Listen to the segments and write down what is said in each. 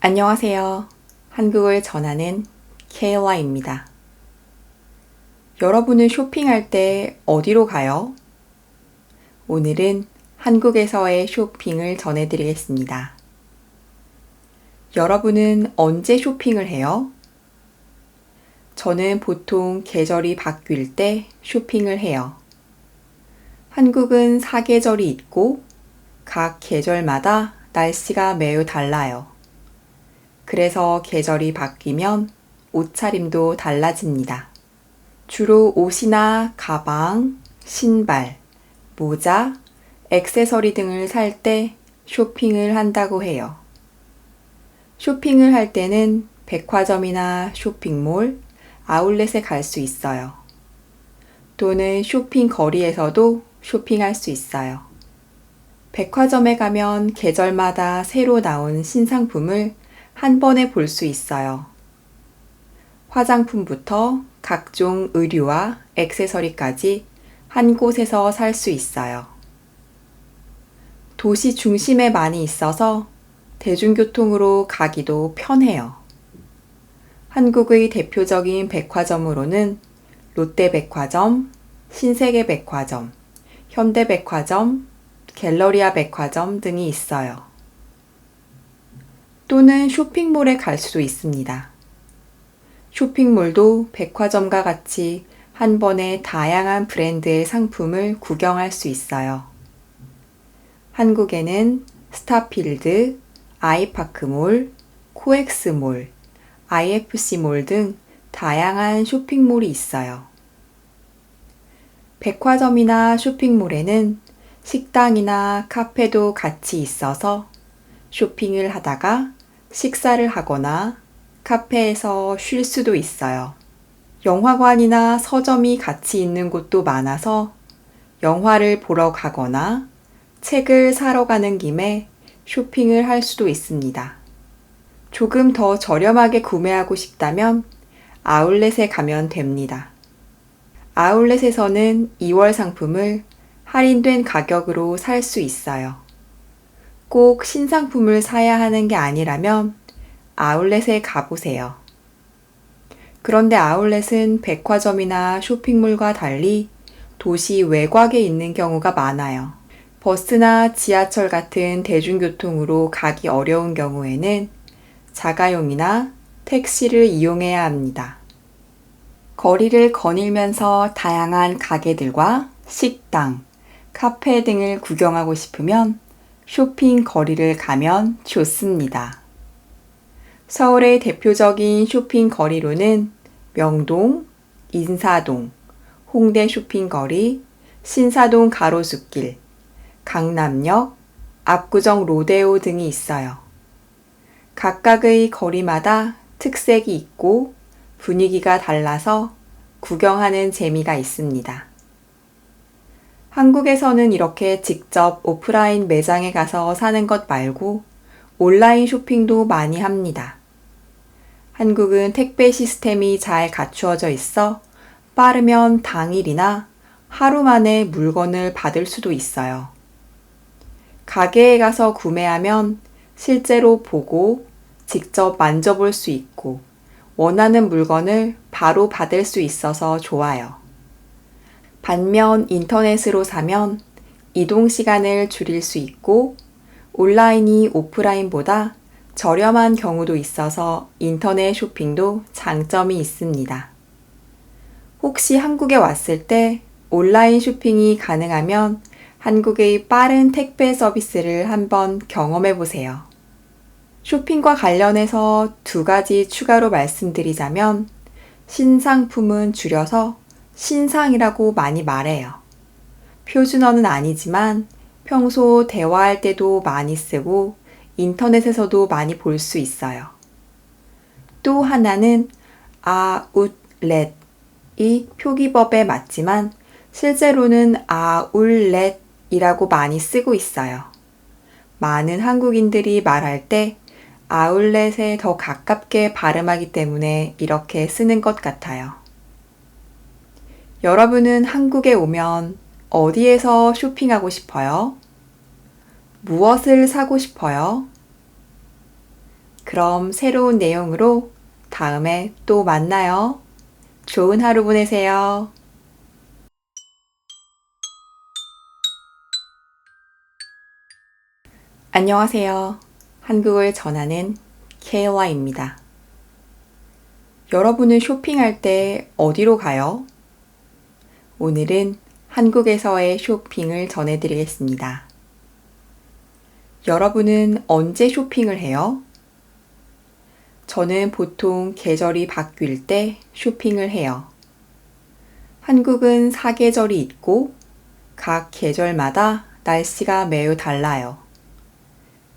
안녕하세요. 한국을 전하는 케일라입니다. 여러분은 쇼핑할 때 어디로 가요? 오늘은 한국에서의 쇼핑을 전해드리겠습니다. 여러분은 언제 쇼핑을 해요? 저는 보통 계절이 바뀔 때 쇼핑을 해요. 한국은 사계절이 있고 각 계절마다 날씨가 매우 달라요. 그래서 계절이 바뀌면 옷차림도 달라집니다. 주로 옷이나 가방, 신발, 모자, 액세서리 등을 살 때 쇼핑을 한다고 해요. 쇼핑을 할 때는 백화점이나 쇼핑몰, 아울렛에 갈 수 있어요. 또는 쇼핑 거리에서도 쇼핑할 수 있어요. 백화점에 가면 계절마다 새로 나온 신상품을 한 번에 볼 수 있어요. 화장품부터 각종 의류와 액세서리까지 한 곳에서 살 수 있어요. 도시 중심에 많이 있어서 대중교통으로 가기도 편해요. 한국의 대표적인 백화점으로는 롯데백화점, 신세계백화점, 현대백화점, 갤러리아 백화점 등이 있어요. 또는 쇼핑몰에 갈 수도 있습니다. 쇼핑몰도 백화점과 같이 한 번에 다양한 브랜드의 상품을 구경할 수 있어요. 한국에는 스타필드, 아이파크몰, 코엑스몰, IFC몰 등 다양한 쇼핑몰이 있어요. 백화점이나 쇼핑몰에는 식당이나 카페도 같이 있어서 쇼핑을 하다가 식사를 하거나 카페에서 쉴 수도 있어요. 영화관이나 서점이 같이 있는 곳도 많아서 영화를 보러 가거나 책을 사러 가는 김에 쇼핑을 할 수도 있습니다. 조금 더 저렴하게 구매하고 싶다면 아울렛에 가면 됩니다. 아울렛에서는 2월 상품을 할인된 가격으로 살 수 있어요. 꼭 신상품을 사야 하는 게 아니라면 아울렛에 가보세요. 그런데 아울렛은 백화점이나 쇼핑몰과 달리 도시 외곽에 있는 경우가 많아요. 버스나 지하철 같은 대중교통으로 가기 어려운 경우에는 자가용이나 택시를 이용해야 합니다. 거리를 거닐면서 다양한 가게들과 식당, 카페 등을 구경하고 싶으면 쇼핑 거리를 가면 좋습니다. 서울의 대표적인 쇼핑 거리로는 명동, 인사동, 홍대 쇼핑거리, 신사동 가로수길, 강남역, 압구정 로데오 등이 있어요. 각각의 거리마다 특색이 있고 분위기가 달라서 구경하는 재미가 있습니다. 한국에서는 이렇게 직접 오프라인 매장에 가서 사는 것 말고 온라인 쇼핑도 많이 합니다. 한국은 택배 시스템이 잘 갖추어져 있어 빠르면 당일이나 하루 만에 물건을 받을 수도 있어요. 가게에 가서 구매하면 실제로 보고 직접 만져볼 수 있고 원하는 물건을 바로 받을 수 있어서 좋아요. 반면 인터넷으로 사면 이동 시간을 줄일 수 있고 온라인이 오프라인보다 저렴한 경우도 있어서 인터넷 쇼핑도 장점이 있습니다. 혹시 한국에 왔을 때 온라인 쇼핑이 가능하면 한국의 빠른 택배 서비스를 한번 경험해 보세요. 쇼핑과 관련해서 2가지 추가로 말씀드리자면 신상품은 줄여서 신상이라고 많이 말해요. 표준어는 아니지만 평소 대화할 때도 많이 쓰고 인터넷에서도 많이 볼 수 있어요. 또 하나는 아웃렛이 표기법에 맞지만 실제로는 아울렛이라고 많이 쓰고 있어요. 많은 한국인들이 말할 때 아울렛에 더 가깝게 발음하기 때문에 이렇게 쓰는 것 같아요. 여러분은 한국에 오면 어디에서 쇼핑하고 싶어요? 무엇을 사고 싶어요? 그럼 새로운 내용으로 다음에 또 만나요. 좋은 하루 보내세요. 안녕하세요. 한국을 전하는 케이라입니다. 여러분은 쇼핑할 때 어디로 가요? 오늘은 한국에서의 쇼핑을 전해드리겠습니다. 여러분은 언제 쇼핑을 해요? 저는 보통 계절이 바뀔 때 쇼핑을 해요. 한국은 사계절이 있고 각 계절마다 날씨가 매우 달라요.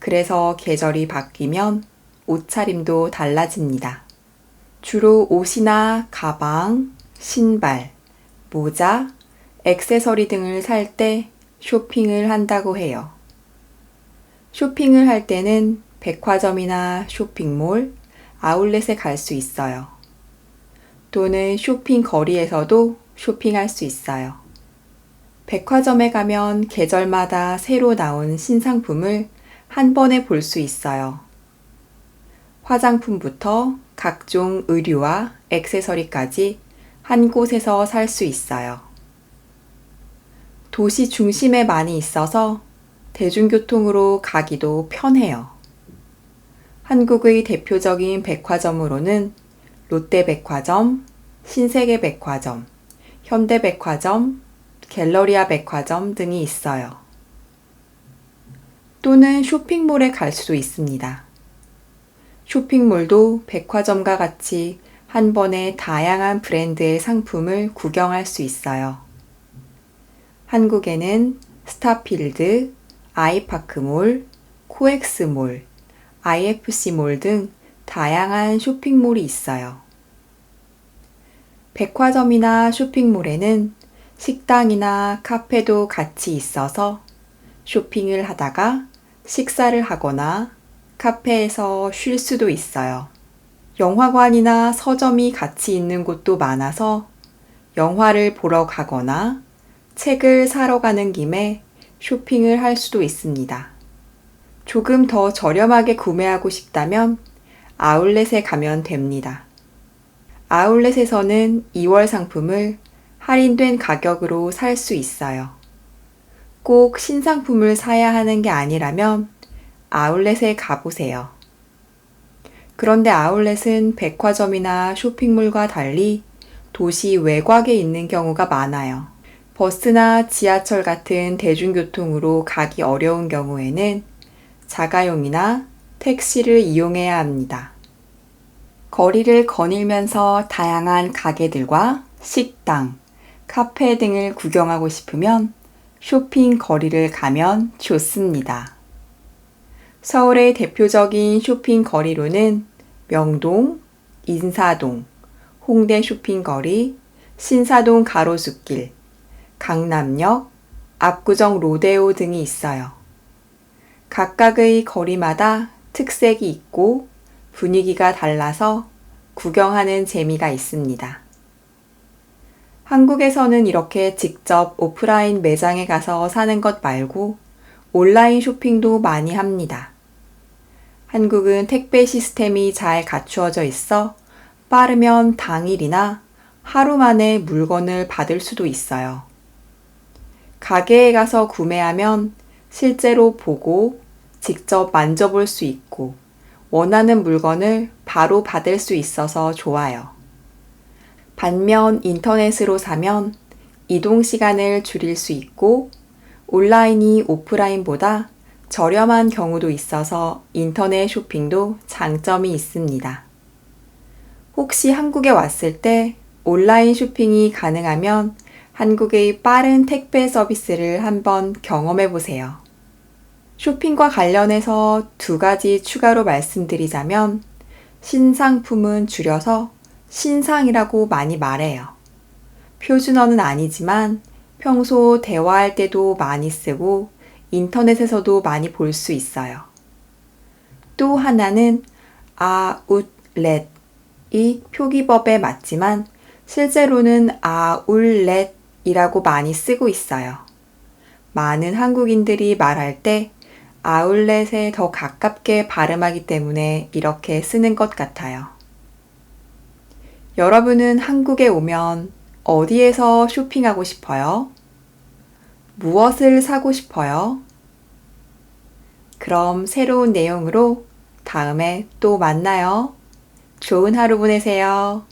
그래서 계절이 바뀌면 옷차림도 달라집니다. 주로 옷이나 가방, 신발, 모자, 액세서리 등을 살 때 쇼핑을 한다고 해요. 쇼핑을 할 때는 백화점이나 쇼핑몰, 아울렛에 갈 수 있어요. 또는 쇼핑 거리에서도 쇼핑할 수 있어요. 백화점에 가면 계절마다 새로 나온 신상품을 한 번에 볼 수 있어요. 화장품부터 각종 의류와 액세서리까지 한 곳에서 살 수 있어요. 도시 중심에 많이 있어서 대중교통으로 가기도 편해요. 한국의 대표적인 백화점으로는 롯데백화점, 신세계백화점, 현대백화점, 갤러리아 백화점 등이 있어요. 또는 쇼핑몰에 갈 수도 있습니다. 쇼핑몰도 백화점과 같이 한 번에 다양한 브랜드의 상품을 구경할 수 있어요. 한국에는 스타필드, 아이파크몰, 코엑스몰, IFC몰 등 다양한 쇼핑몰이 있어요. 백화점이나 쇼핑몰에는 식당이나 카페도 같이 있어서 쇼핑을 하다가 식사를 하거나 카페에서 쉴 수도 있어요. 영화관이나 서점이 같이 있는 곳도 많아서 영화를 보러 가거나 책을 사러 가는 김에 쇼핑을 할 수도 있습니다. 조금 더 저렴하게 구매하고 싶다면 아울렛에 가면 됩니다. 아울렛에서는 2월 상품을 할인된 가격으로 살 수 있어요. 꼭 신상품을 사야 하는 게 아니라면 아울렛에 가보세요. 그런데 아울렛은 백화점이나 쇼핑몰과 달리 도시 외곽에 있는 경우가 많아요. 버스나 지하철 같은 대중교통으로 가기 어려운 경우에는 자가용이나 택시를 이용해야 합니다. 거리를 거닐면서 다양한 가게들과 식당, 카페 등을 구경하고 싶으면 쇼핑 거리를 가면 좋습니다. 서울의 대표적인 쇼핑 거리로는 명동, 인사동, 홍대 쇼핑거리, 신사동 가로수길, 강남역, 압구정 로데오 등이 있어요. 각각의 거리마다 특색이 있고 분위기가 달라서 구경하는 재미가 있습니다. 한국에서는 이렇게 직접 오프라인 매장에 가서 사는 것 말고 온라인 쇼핑도 많이 합니다. 한국은 택배 시스템이 잘 갖추어져 있어 빠르면 당일이나 하루 만에 물건을 받을 수도 있어요. 가게에 가서 구매하면 실제로 보고 직접 만져볼 수 있고 원하는 물건을 바로 받을 수 있어서 좋아요. 반면 인터넷으로 사면 이동 시간을 줄일 수 있고 온라인이 오프라인보다 저렴한 경우도 있어서 인터넷 쇼핑도 장점이 있습니다. 혹시 한국에 왔을 때 온라인 쇼핑이 가능하면 한국의 빠른 택배 서비스를 한번 경험해 보세요. 쇼핑과 관련해서 2가지 추가로 말씀드리자면 신상품은 줄여서 신상이라고 많이 말해요. 표준어는 아니지만 평소 대화할 때도 많이 쓰고 인터넷에서도 많이 볼 수 있어요. 또 하나는 아웃렛이 표기법에 맞지만 실제로는 아울렛이라고 많이 쓰고 있어요. 많은 한국인들이 말할 때 아울렛에 더 가깝게 발음하기 때문에 이렇게 쓰는 것 같아요. 여러분은 한국에 오면 어디에서 쇼핑하고 싶어요? 무엇을 사고 싶어요? 그럼 새로운 내용으로 다음에 또 만나요. 좋은 하루 보내세요.